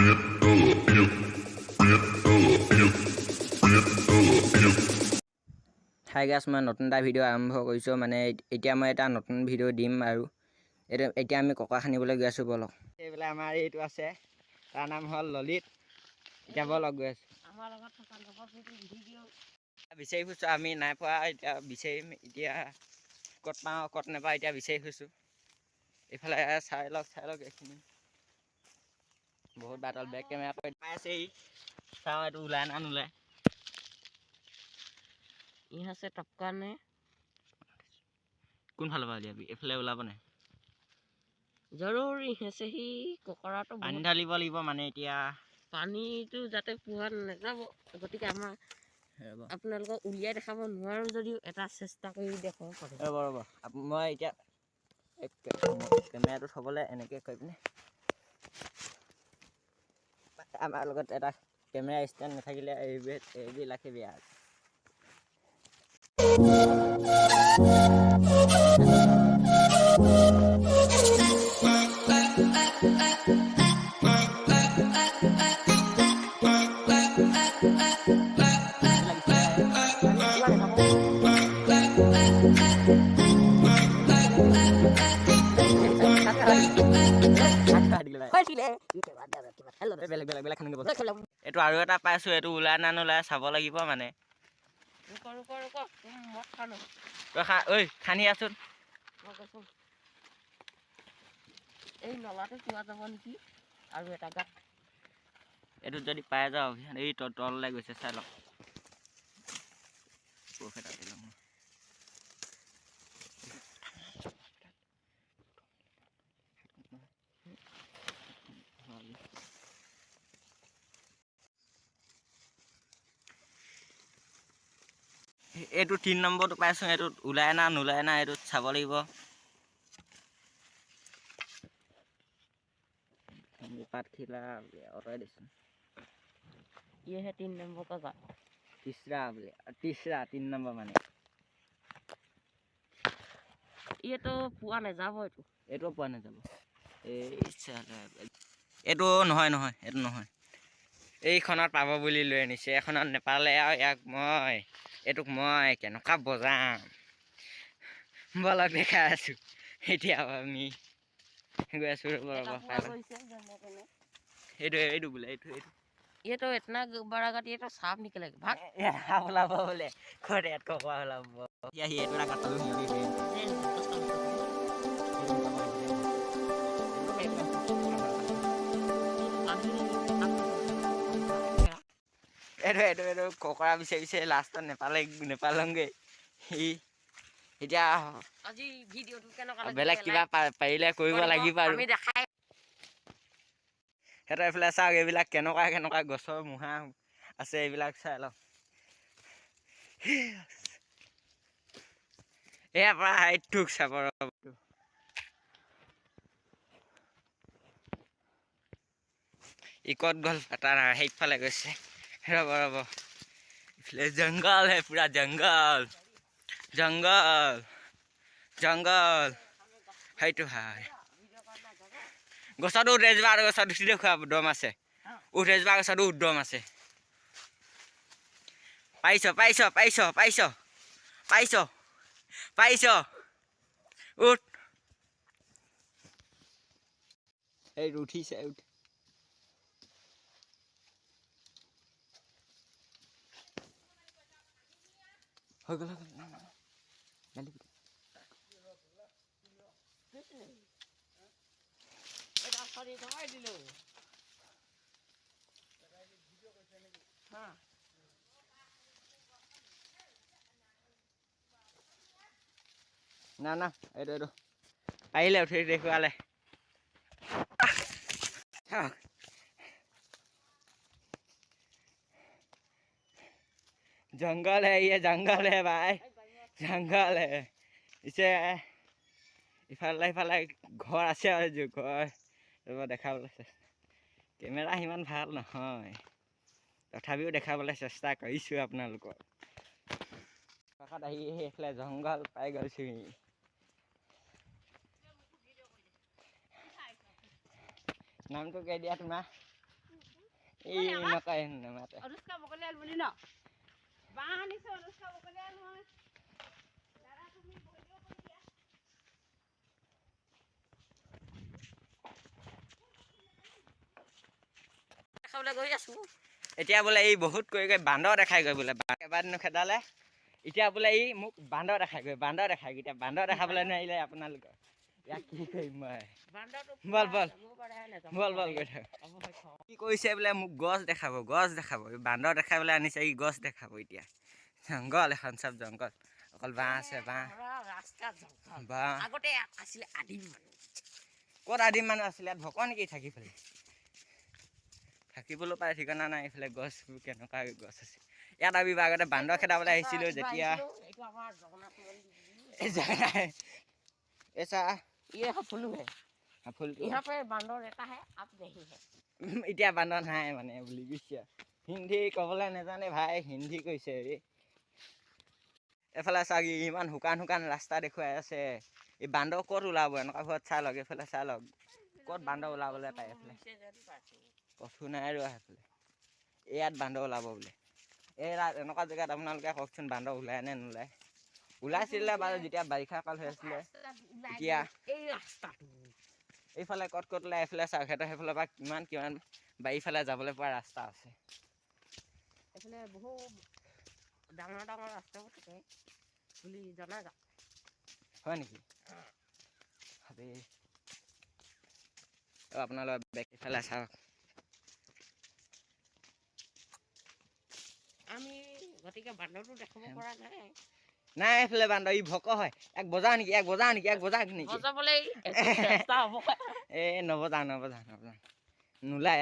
Hi guys, মই নতুন এটা ভিডিঅ' আৰম্ভ কৰিছোঁ। মানে এতিয়া মই এটা নতুন ভিডিঅ' দিম আৰু এতিয়া আমি ককা খান্দিবলৈ গৈ আছোঁ। বলক, এইবিলাক আমাৰ এইটো আছে, তাৰ নাম হ'ল ললিত। এতিয়া বলক গৈ আছোঁ। বিচাৰি ফুৰিছোঁ, আমি নাই পোৱা। এতিয়া বিচাৰিম, এতিয়া ক'ত পাওঁ ক'ত নাপাওঁ এতিয়া বিচাৰি ফুৰিছোঁ। এইফালে চাই লওক এইখিনি বহুত বাটল। বেক কেমেৰা পাই আছেহি, চাওঁ এইটো ওলাই না নোলায়। यहाँ से टपका ने কোনফালৰ পৰা উলিয়াবি? এইফালে ওলাব নাই? जरूर यहाँ से ही ककरा तो পানী ঢালিব লাগিব। মানে এতিয়া পানীটো যাতে পোৱা নাযাব, গতিকে আমাৰ আপোনালোকক উলিয়াই দেখাব নোৱাৰোঁ যদিও এটা চেষ্টা কৰি দেখাব পাৰোঁ। ৰ'ব মই এতিয়া কেমেৰাটো থ'বলৈ এনেকৈ কৰি পিনে, আমাৰ লগত এটা কেমেৰা ষ্টেণ্ড নাথাকিলে এইবিলাকে বেয়া। এইটো আৰু এটা পাইছোঁ, এইটো ওলাই না নোলাই চাব লাগিব। মানে ঐ খান্দি আছোন। এই নলাটো পোৱা যাব নেকি? আৰু এটা গাঁত এইটোত যদি পাই যাওঁ, এই তললৈ গৈছে, চাই লওক। এইটো 3 নম্বৰটো পাইছোঁ। এইটোত ওলাই না নোলাই না এইটোত চাব লাগিব। पातखिला अटाई दिसों। ये है 3 नंबर का गाँव। तीसरा 3 नंबर माने ये तो पुआ नहीं जाबो। एटो पुआ नहीं जाबो। एटो নহয় एटो নহয়। এইখনত পাব বুলি লৈ আনিছে। এখনত নেপালে আৰু ইয়াক মই এটুক মই কেনেকা বজাম বলক দেখা আছো। এতিয়া আমি गए आसु एटो बोले ये तो इतना बड़ा गाड़ी, ये तो सांप निकलेगा। भाग होला बोले खोरे को होला या ये एटो का तलु हिली एटो कोकरा बिसे लास्ट नेपालंगे हि এতিয়া আজি ভিডিওটো কেনেকা লাগে বেলেগ কিবা পাৰিলে কৰিব লাগিব আৰু আমি দেখাই এটা এফালে চাওক। এইবিলাক কেনেকা গছৰ মুহা আছে, এইবিলাক চাই লওক। এয়া পৰা হাইটুক চাব। ইকত গল তাৰ সেইফালে গৈছে। ৰব इफले जंगल है, पूरा जंगल है तो हाय गसदो रेजबार गसदो देखा दम আছে रेजबार गसदो उद्दम আছে। पाइছ उठ এই উঠিছে উঠ হৈ গল গালি ना एटो পাৰিলে উঠি দেখুৱালে। जंगल है, ये जंगल है भाई, जंगल है। इसे इफाले घर आछे जो घर देखाबले केमेरा हिमान ভাল নহয়, তথাপিও দেখাবলে চেষ্টা কৰিছোঁ আপোনালোকক। কাষত আহি এইফালে জংগল পাই গৈছোঁ। নামটো কৈ দিয়া তোমাৰ? এই নকয় নামাতে অনুষ্কা বকলিয়াল বুলি ন বাঁহ আনিছো অনুষ্কা বকলিয়াল মই দাদা তুমি বহিব কৰি দিয়া খাবলৈ গৈ আছো এতিয়া বোলে এই বহুত কৈ বান্দৰ দেখাই গৈ বোলে এবাৰ দিনো খেদালে এতিয়া বোলে এই মোক বান্দৰ দেখাই গৈ এতিয়া বান্দৰ দেখাবলৈ নোৱাৰিলে আপোনালোকৰ ইয়াক কি কৰিম মই বল বল বল বল গৈ থাক কি কৰিছে বোলে মোক গছ দেখাব বান্দৰ দেখাবলৈ আনিছে এই গছ দেখাব এতিয়া জংঘল এখন চব জংঘল অকল বাঁহ আছে বাঁহ আগতে আছিলে আদিম মানুহ ক'ত আদিম মানুহ আছিলে ইয়াত ভক নেকি থাকি পেলাই থাকিবলৈ পাই ঠিকনা নাই এইফালে গছবোৰ কেনেকুৱা গছ আছে ইয়াত আমি আগতে বান্দৰ খেদাবলৈ আহিছিলোঁ যেতিয়া এতিয়া বান্দৰ নাই মানে বুলি কৈছে হিন্দী ক'বলৈ নাজানে ভাই হিন্দী কৈছে এইফালে চাওক ইমান শুকান ৰাস্তা দেখুৱাই আছে এই বান্দৰ ক'ত ওলাব এনেকুৱা ঘৰত চাই লওক এইফালে চাই লওক ক'ত বান্দৰ ওলাবলৈ পায় এইফালে কঠু নাই আৰু সেইফালে ইয়াত বান্দৰ ওলাব বোলে এই এনেকুৱা জেগাত আপোনালোকে কওকচোন বান্দৰ ওলাই নে নোলায় ওলাইছিলে বাৰু যেতিয়া বাৰিষা কাল হৈ আছিলে এতিয়া এইফালে ক'ত ওলাই এইফালে চাওক সিহঁতৰ সেইফালৰ পৰা কিমান বাৰীফালে যাবলৈ পৰা ৰাস্তা আছে এইফালে বহু ডাঙৰ ৰাস্তাবোৰ থাকে বুলি জনা যায় হয় নেকি আপোনালোকৰ বেক ইফালে চাওক আমি গতিকে বান্দৰটো দেখাব পৰা নাই এইফালে বান্দৰ ই ভক হয় এক বজা নেকি বজাবলৈ চেষ্টা হ'ব নবজা নোলায়